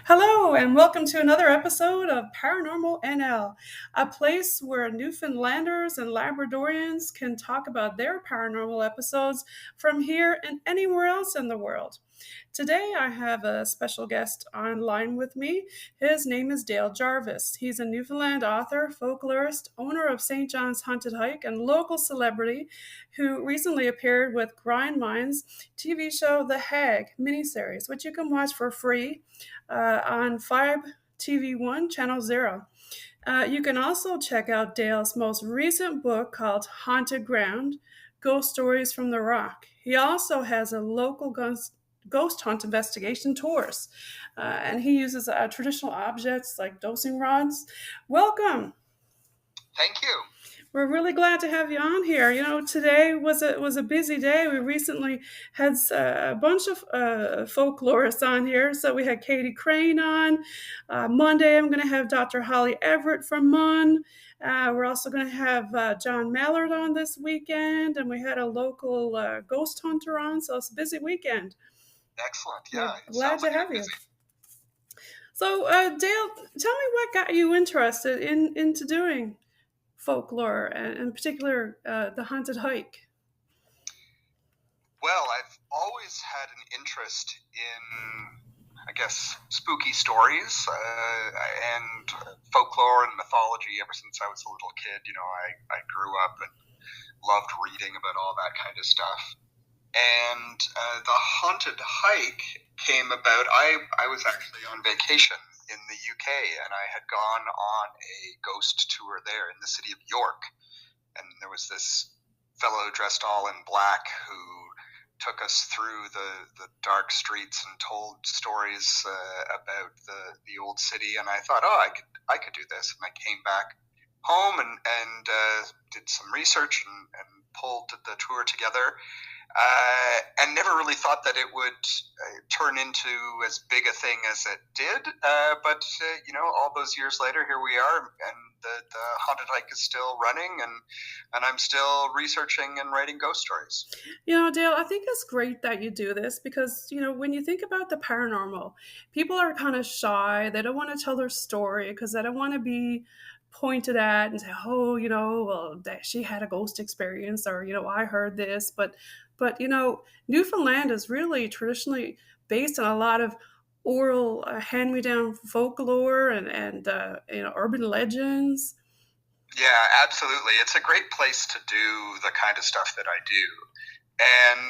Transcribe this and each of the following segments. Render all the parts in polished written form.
Hello, and welcome to another episode of Paranormal NL, a place where Newfoundlanders and Labradorians can talk about their paranormal episodes from here and anywhere else in the world. Today, I have a special guest online with me. His name is Dale Jarvis. He's a Newfoundland author, folklorist, owner of St. John's Haunted Hike, and local celebrity who recently appeared with Grind Minds TV show The Hag miniseries, which you can watch for free on Fibe TV1, Channel 0. You can also check out Dale's most recent book called Haunted Ground Ghost Stories from the Rock. He also has a local ghost hunt investigation tours, and he uses traditional objects like dowsing rods. Welcome. Thank you. We're really glad to have you on here. You know, today was a busy day. We recently had a bunch of folklorists on here. So we had Katie Crane on. Monday, I'm going to have Dr. Holly Everett from MUN. We're also going to have John Mallard on this weekend, and we had a local ghost hunter on. So it's a busy weekend. Excellent. Yeah. Glad to have you. So, Dale, tell me what got you interested into doing folklore, and in particular the haunted hike. Well, I've always had an interest in, I guess, spooky stories and folklore and mythology ever since I was a little kid. You know, I grew up and loved reading about all that kind of stuff. And the haunted hike came about. I was actually on vacation in the UK, and I had gone on a ghost tour there in the city of York. And there was this fellow dressed all in black who took us through the dark streets and told stories about the old city. And I thought, I could do this. And I came back home and did some research and pulled the tour together. And never really thought that it would turn into as big a thing as it did. But all those years later, here we are, and the haunted hike is still running, and I'm still researching and writing ghost stories. You know, Dale, I think it's great that you do this because, when you think about the paranormal, people are kind of shy. They don't want to tell their story because they don't want to be pointed at and say, oh, well, she had a ghost experience, or, I heard this. But Newfoundland is really traditionally based on a lot of oral hand-me-down folklore and urban legends. Yeah, absolutely. It's a great place to do the kind of stuff that I do.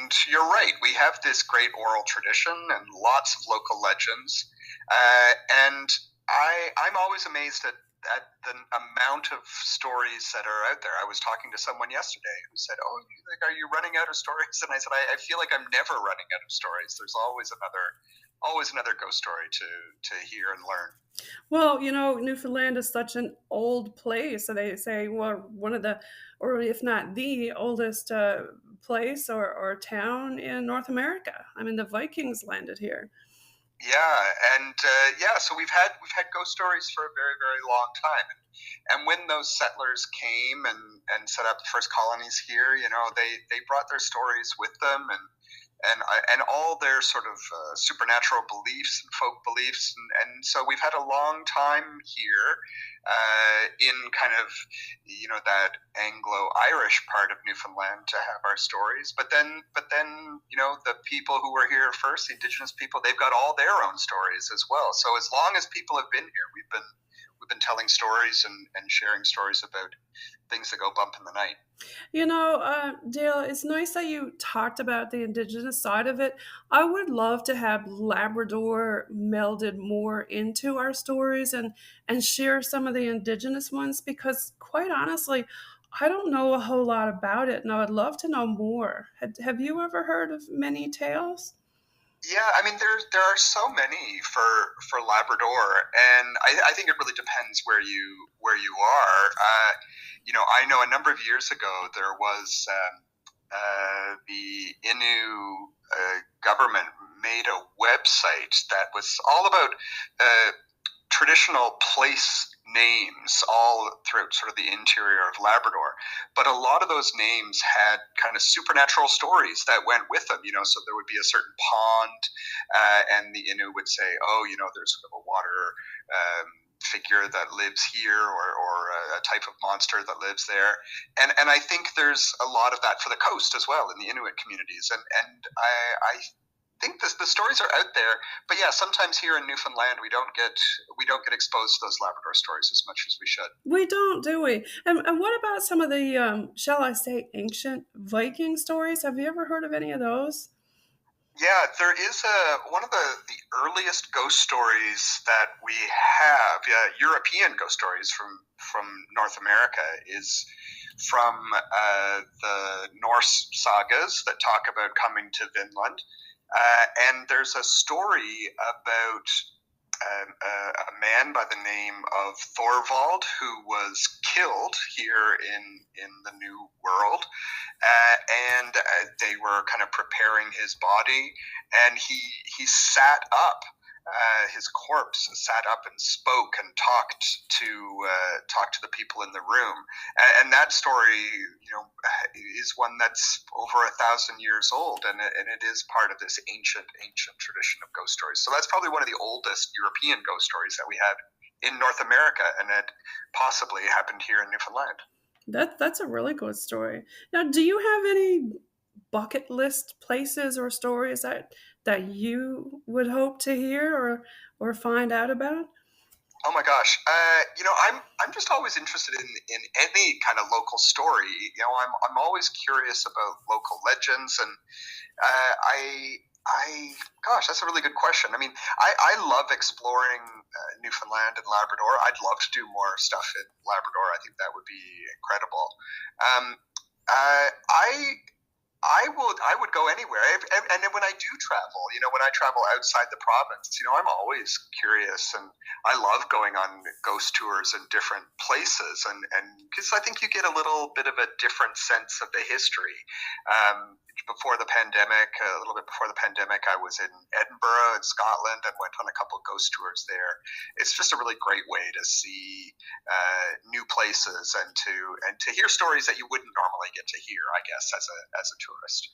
And you're right. We have this great oral tradition and lots of local legends. And I'm always amazed at the amount of stories that are out there. I was talking to someone yesterday who said, are you running out of stories? And I said, I feel like I'm never running out of stories. There's always another ghost story to hear and learn. Well, Newfoundland is such an old place. So they say, well, one of the, or if not the oldest place or town in North America. I mean, the Vikings landed here. Yeah, and so we've had ghost stories for a very, very long time, and when those settlers came and set up the first colonies here, they brought their stories with them, and all their sort of supernatural beliefs and folk beliefs, and so we've had a long time here in kind of that Anglo-Irish part of Newfoundland to have our stories, but then the people who were here first, the indigenous people, they've got all their own stories as well. So as long as people have been here, we've been telling stories and sharing stories about things that go bump in the night. Dale, it's nice that you talked about the indigenous side of it. I would love to have Labrador melded more into our stories and share some of the indigenous ones because, quite honestly, I don't know a whole lot about it, and I would love to know more. Have you ever heard of many tales? Yeah, I mean, there are so many for Labrador, and I think it really depends where you are. I know a number of years ago there was the Innu government made a website that was all about traditional place names all throughout sort of the interior of Labrador. But a lot of those names had kind of supernatural stories that went with them, so there would be a certain pond, and the Innu would say, oh, there's sort of a water figure that lives here, or a type of monster that lives there. And I think there's a lot of that for the coast as well in the Inuit communities. And I think the stories are out there, but yeah, sometimes here in Newfoundland we don't get exposed to those Labrador stories as much as we should. We don't, do we? And what about some of the, shall I say, ancient Viking stories? Have you ever heard of any of those? Yeah, there is one of the earliest ghost stories that we have. Yeah, European ghost stories from North America is from the Norse sagas that talk about coming to Vinland. And there's a story about a man by the name of Thorvald who was killed here in the New World, and they were kind of preparing his body, and he sat up. His corpse sat up and spoke and talked to the people in the room, and that story, is one that's over 1,000 years old, and it is part of this ancient tradition of ghost stories. So that's probably one of the oldest European ghost stories that we have in North America, and it possibly happened here in Newfoundland. That's a really good story. Now, do you have any bucket list places or stories that you would hope to hear or find out about? Oh my gosh, I'm just always interested in any kind of local story. I'm always curious about local legends, and gosh, that's a really good question. I mean, I love exploring Newfoundland and Labrador. I'd love to do more stuff in Labrador. I think that would be incredible. Um, I would go anywhere, and then when I do travel, when I travel outside the province, I'm always curious, and I love going on ghost tours in different places, and because I think you get a little bit of a different sense of the history. Before the pandemic, a little bit before the pandemic, I was in Edinburgh in Scotland and went on a couple of ghost tours there. It's just a really great way to see new places and to hear stories that you wouldn't normally get to hear, I guess, as a tourist.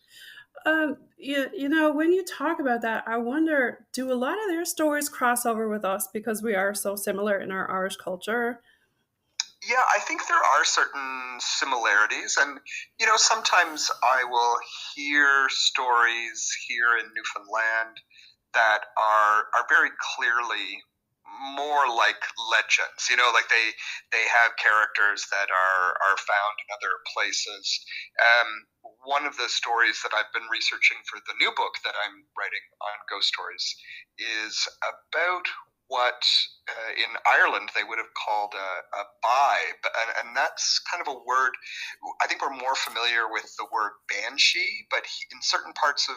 When you talk about that, I wonder, do a lot of their stories cross over with us because we are so similar in our Irish culture? Yeah, I think there are certain similarities, and sometimes I will hear stories here in Newfoundland that are very clearly more like legends. Like they have characters that are found in other places. One of the stories that I've been researching for the new book that I'm writing on ghost stories is about what in Ireland they would have called a bibe, and that's kind of a word. I think we're more familiar with the word banshee, but in certain parts of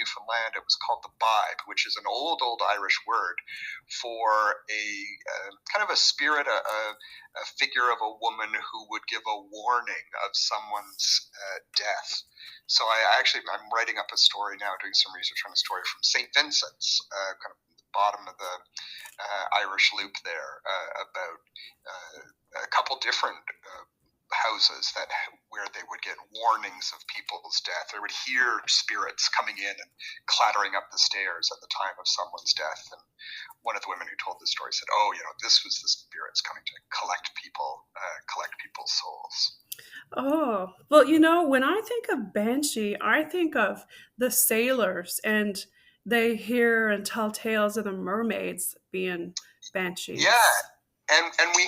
Newfoundland it was called the bibe, which is an old Irish word for a kind of a spirit, a figure of a woman who would give a warning of someone's death. So I'm writing up a story now, doing some research on a story from St. Vincent's, kind of bottom of the Irish loop there, about a couple different houses where they would get warnings of people's death. They would hear spirits coming in and clattering up the stairs at the time of someone's death. And one of the women who told this story said, "Oh, this was the spirits coming to collect people's souls." Oh, well, when I think of Banshee, I think of the sailors, and they hear and tell tales of the mermaids being Yeah, banshees. and we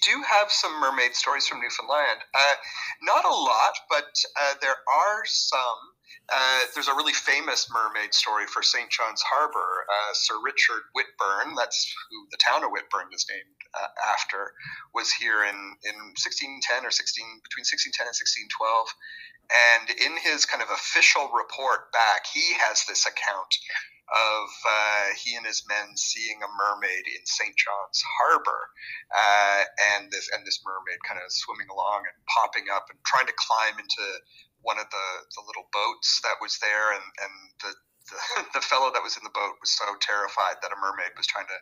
do have some mermaid stories from Newfoundland. Not a lot, but there are some. There's a really famous mermaid story for St. John's Harbour. Sir Richard Whitburn, that's who the town of Whitburn is named after, was here in 1610 or between 1610 and 1612. And in his kind of official report back, he has this account of he and his men seeing a mermaid in St. John's Harbour, and this mermaid kind of swimming along and popping up and trying to climb into one of the little boats that was there, and the fellow that was in the boat was so terrified that a mermaid was trying to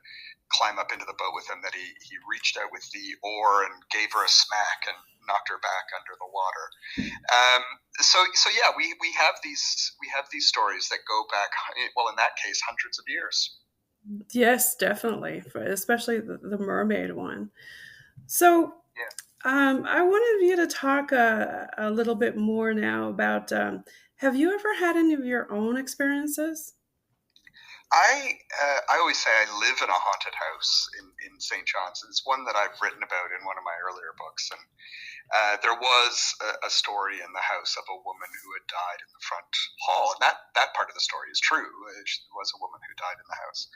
climb up into the boat with him that he reached out with the oar and gave her a smack and knocked her back under the water. So yeah, we have these stories that go back, well, in that case, hundreds of years. Yes, definitely, especially the mermaid one. So Yeah. I wanted you to talk a little bit more now about have you ever had any of your own experiences? I always say I live in a haunted house in St. John's. It's one that I've written about in one of my earlier books, and there was a story in the house of a woman who had died in the front hall, and that part of the story is true. There was a woman who died in the house.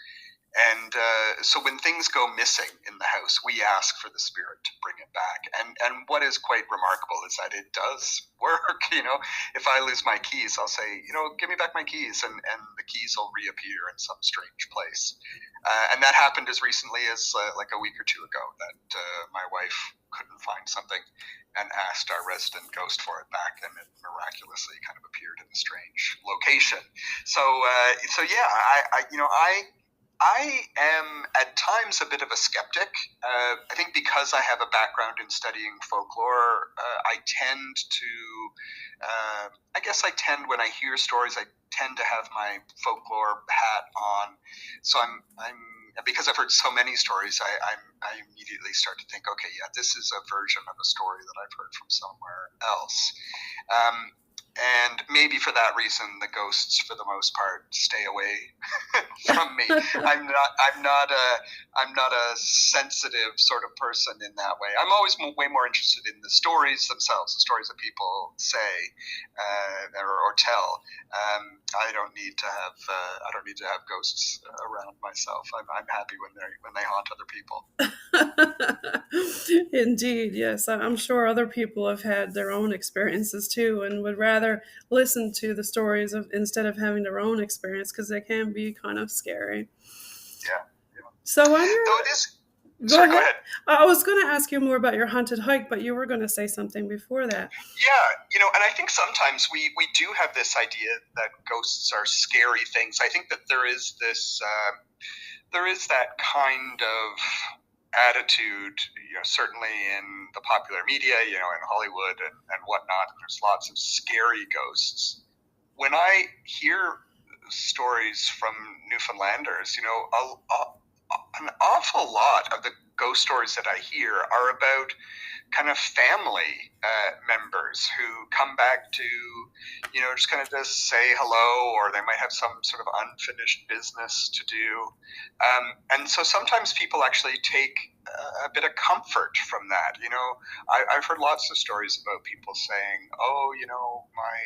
And so when things go missing in the house, we ask for the spirit to bring it back. And what is quite remarkable is that it does work. If I lose my keys, I'll say, give me back my keys, and the keys will reappear in some strange place. And that happened as recently as like a week or two ago, that my wife couldn't find something and asked our resident ghost for it back, and it miraculously kind of appeared in a strange location. So yeah, I am at times a bit of a skeptic. I think because I have a background in studying folklore, when I hear stories, I tend to have my folklore hat on. So because I've heard so many stories, I immediately start to think, okay, yeah, this is a version of a story that I've heard from somewhere else. And maybe for that reason, the ghosts, for the most part, stay away from me. I'm not a sensitive sort of person in that way. I'm always way more interested in the stories themselves, the stories that people say or tell. I don't need to have ghosts around myself. I'm happy when they haunt other people. Indeed, yes. I'm sure other people have had their own experiences too, and would rather listen to the stories instead of having their own experience, because they can be kind of scary. Yeah. So on your... Though it is... Go ahead. I was going to ask you more about your haunted hike, but you were going to say something before that. Yeah, and I think sometimes we do have this idea that ghosts are scary things. I think that there is that kind of attitude, certainly in the popular media, in Hollywood and whatnot. There's lots of scary ghosts. When I hear stories from Newfoundlanders, an awful lot of the ghost stories that I hear are about kind of family members who come back to, just kind of just say hello, or they might have some sort of unfinished business to do. And so sometimes people actually take a bit of comfort from that. I've heard lots of stories about people saying, oh, my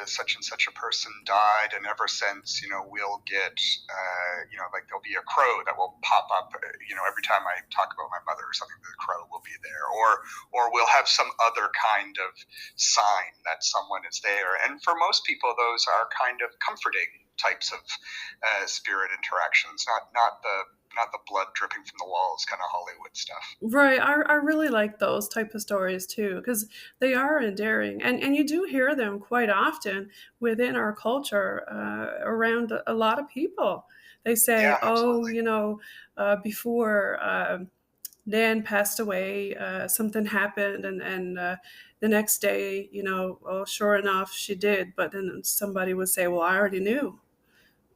such and such a person died, and ever since, we'll get, like there'll be a crow that will pop up, every time I talk about my mother or something, the crow will be there, or we'll have some other kind of sign that someone is there. And for most people, those are kind of comforting types of spirit interactions, not the blood dripping from the walls kind of Hollywood stuff. Right. I really like those type of stories too, because they are endearing, and you do hear them quite often within our culture around a lot of people. They say, yeah, oh, before Nan passed away, something happened, and the next day, oh, sure enough, she did. But then somebody would say, well, I already knew.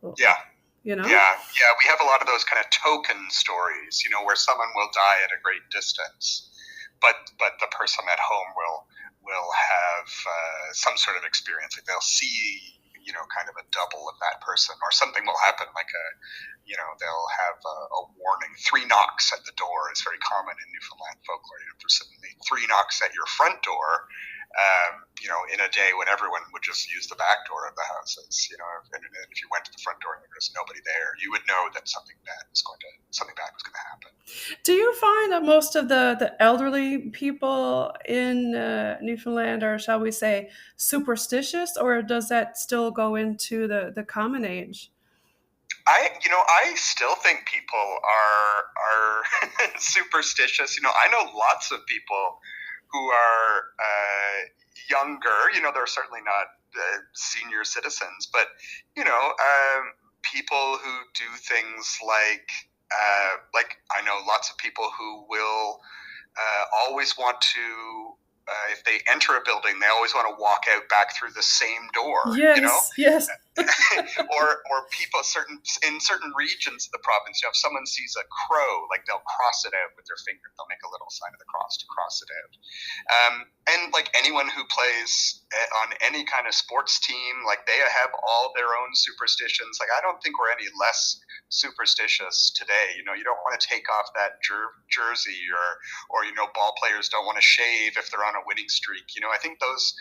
Well, yeah. Yeah, we have a lot of those kind of token stories, where someone will die at a great distance, but the person at home will have some sort of experience. Like they'll see, kind of a double of that person, or something will happen, like they'll have a warning. 3 knocks at the door is very common in Newfoundland folklore. If there's suddenly 3 knocks at your front door, in a day when everyone would just use the back door of the house, and if you went to the front door and there was nobody there, you would know that something bad was going to happen. Do you find that most of the elderly people in Newfoundland are, shall we say, superstitious, or does that still go into the common age? I still think people are superstitious. I know lots of people who are younger. They're certainly not senior citizens. But people who do things like I know lots of people who will always want to. If they enter a building, they always want to walk out back through the same door. Yes, yes. or people in certain regions of the province, if someone sees a crow, like they'll cross it out with their finger. They'll make a little sign of the cross to cross it out. And like anyone who plays on any kind of sports team, like they have all their own superstitions. Like I don't think we're any less superstitious today. You don't want to take off that jersey, or ball players don't want to shave if they're on a winning streak. I think those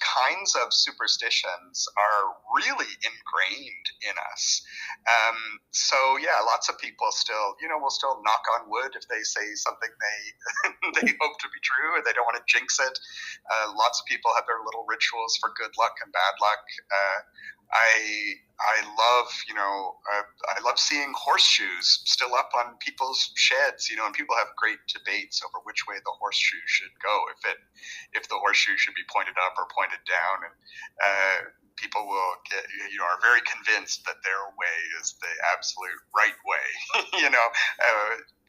kinds of superstitions are really ingrained in us. So yeah, lots of people still, will still knock on wood if they say something they hope to be true, or they don't want to jinx it. Lots of people have their little rituals for good luck and bad luck. I love, I love seeing horseshoes still up on people's sheds, and people have great debates over which way the horseshoe should go, if the horseshoe should be pointed up or pointed down, and people will get, are very convinced that their way is the absolute right way,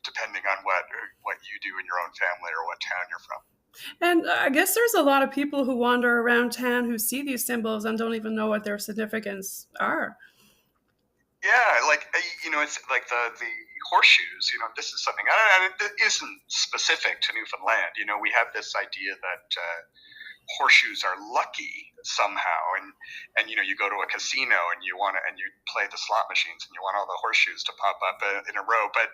depending on what you do in your own family or what town you're from. And I guess there's a lot of people who wander around town who see these symbols and don't even know what their significance are. Yeah, it's like the horseshoes. This is something that isn't specific to Newfoundland. We have this idea that horseshoes are lucky somehow, and you go to a casino and you play the slot machines and you want all the horseshoes to pop up in a row, but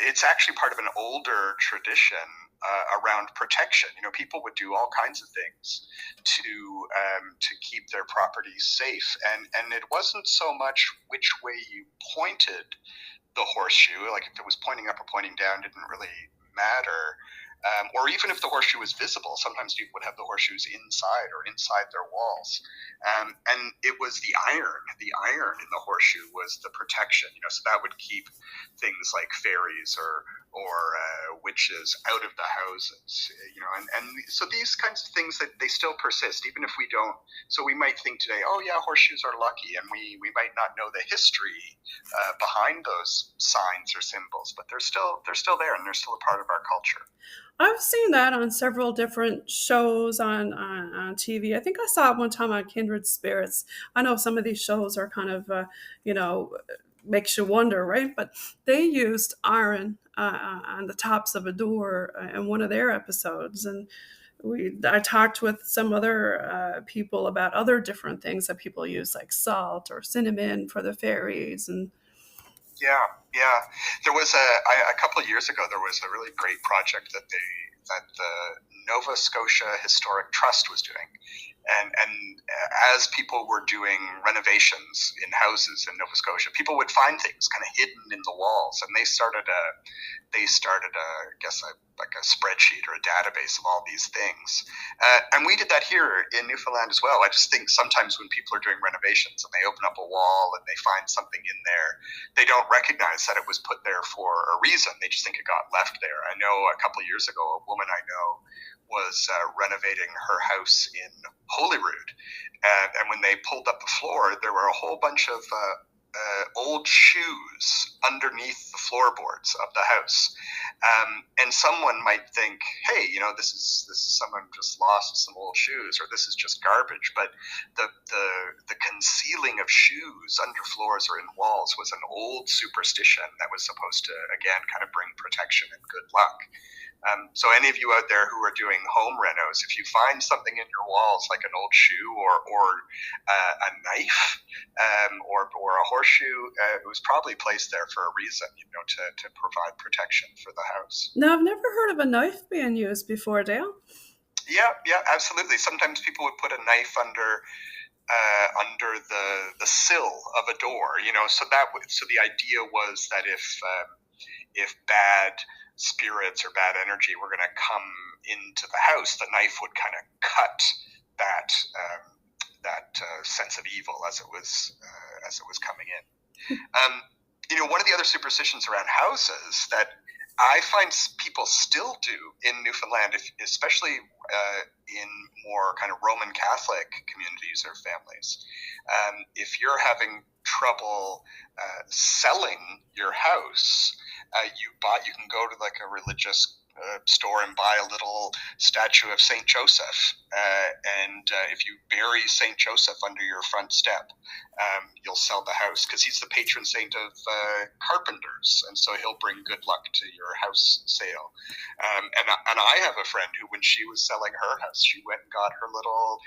it's actually part of an older tradition around protection. People would do all kinds of things to keep their property safe, and it wasn't so much which way you pointed the horseshoe, like if it was pointing up or pointing down didn't really matter. Or even if the horseshoe was visible, sometimes people would have the horseshoes inside their walls. And it was the iron in the horseshoe was the protection, so that would keep things like fairies or witches out of the houses, and so these kinds of things that they still persist, even if we don't. So we might think today, oh yeah, horseshoes are lucky, and we might not know the history behind those signs or symbols, but they're still there, and they're still a part of our culture. I've seen that on several different shows on TV. I think I saw it one time on Kindred Spirits. I know some of these shows are kind of, makes you wonder, right? But they used iron on the tops of a door in one of their episodes. And I talked with some other people about other different things that people use, like salt or cinnamon for the fairies. And yeah. There was a couple of years ago, there was a really great project that the Nova Scotia Historic Trust was doing. And as people were doing renovations in houses in Nova Scotia, people would find things kind of hidden in the walls, and they started a spreadsheet or a database of all these things. And we did that here in Newfoundland as well. I just think sometimes when people are doing renovations and they open up a wall and they find something in there, they don't recognize that it was put there for a reason. They just think it got left there. I know a couple of years ago, a woman I know was renovating her house in Holyrood, and when they pulled up the floor, there were a whole bunch of old shoes underneath the floorboards of the house, and someone might think, hey, this is someone just lost some old shoes, or this is just garbage. But the concealing of shoes under floors or in walls was an old superstition that was supposed to, again, kind of bring protection and good luck. So any of you out there who are doing home renos, if you find something in your walls like an old shoe or a knife or a horseshoe, it was probably placed there for a reason, to provide protection for the house. Now, I've never heard of a knife being used before, Dale. Yeah, absolutely. Sometimes people would put a knife under the sill of a door, so the idea was that if bad spirits or bad energy were going to come into the house, the knife would kind of cut that sense of evil as it was coming in. One of the other superstitions around houses that I find people still do in Newfoundland, especially in more kind of Roman Catholic communities or families. If you're having trouble selling your house, you can go to like a religious store and buy a little statue of Saint Joseph, and if you bury Saint Joseph under your front step, you'll sell the house, because he's the patron saint of carpenters, and so he'll bring good luck to your house sale. And I have a friend who, when she was selling her house, she went and got her little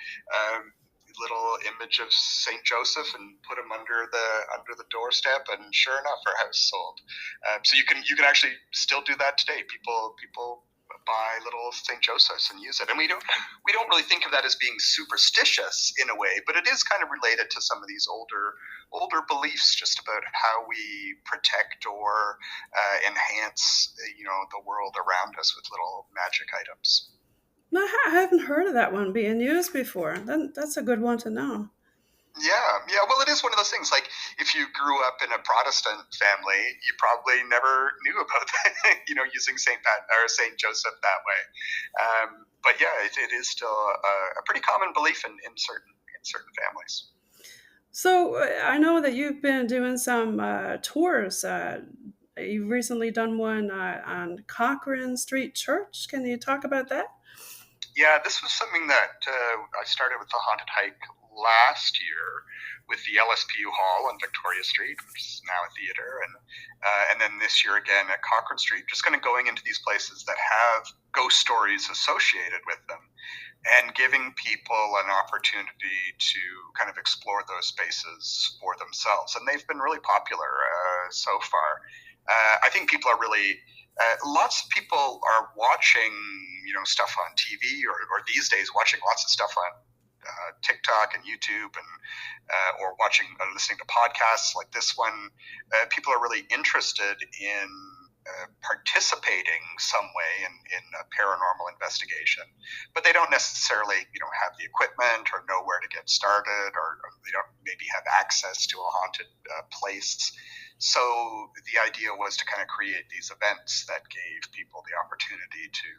image of Saint Joseph and put him under the doorstep, and sure enough, her house sold. So you can actually still do that today. People buy little Saint Josephs and use it, and we don't really think of that as being superstitious in a way, but it is kind of related to some of these older beliefs, just about how we protect or enhance the world around us with little magic items. No, I haven't heard of that one being used before. That's a good one to know. Yeah. Well, it is one of those things. Like, if you grew up in a Protestant family, you probably never knew about that, using Saint Joseph that way. But yeah, it is still a pretty common belief in certain families. So I know that you've been doing some tours. You've recently done one on Cochrane Street Church. Can you talk about that? Yeah, this was something that I started with the haunted hike last year with the LSPU Hall on Victoria Street, which is now a theater, and then this year again at Cochrane Street, just kind of going into these places that have ghost stories associated with them, and giving people an opportunity to kind of explore those spaces for themselves. And they've been really popular so far. I think people are really lots of people are watching, stuff on TV, or these days watching lots of stuff on TikTok and YouTube, and or watching or listening to podcasts like this one. People are really interested in participating some way in a paranormal investigation, but they don't necessarily, have the equipment or know where to get started, or they don't maybe have access to a haunted place. So the idea was to kind of create these events that gave people the opportunity to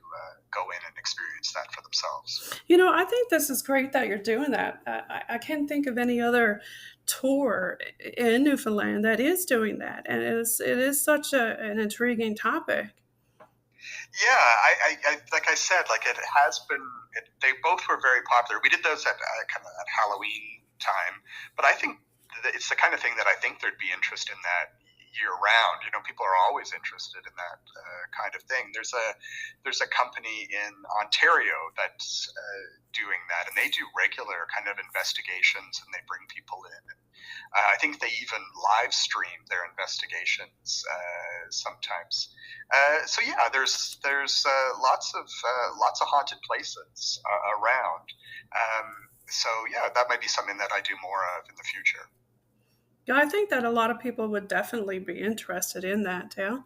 go in and experience that for themselves. I think this is great that you're doing that. I can't think of any other tour in Newfoundland that is doing that, and it is such an intriguing topic. Yeah, I like I said, like it has been. They both were very popular. We did those at kind of at Halloween time, but I think it's the kind of thing that I think there'd be interest in that year round. People are always interested in that kind of thing. There's a company in Ontario that's doing that, and they do regular kind of investigations, and they bring people in. And, I think they even live stream their investigations sometimes. So yeah, there's lots of haunted places around. So yeah, that might be something that I do more of in the future. Yeah, I think that a lot of people would definitely be interested in that, Dale.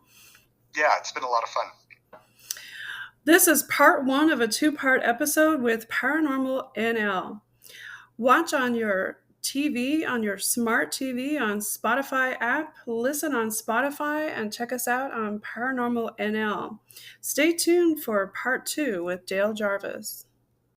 Yeah, it's been a lot of fun. This is part 1 of a 2-part episode with Paranormal NL. Watch on your TV, on your smart TV, on Spotify app, listen on Spotify, and check us out on Paranormal NL. Stay tuned for part 2 with Dale Jarvis.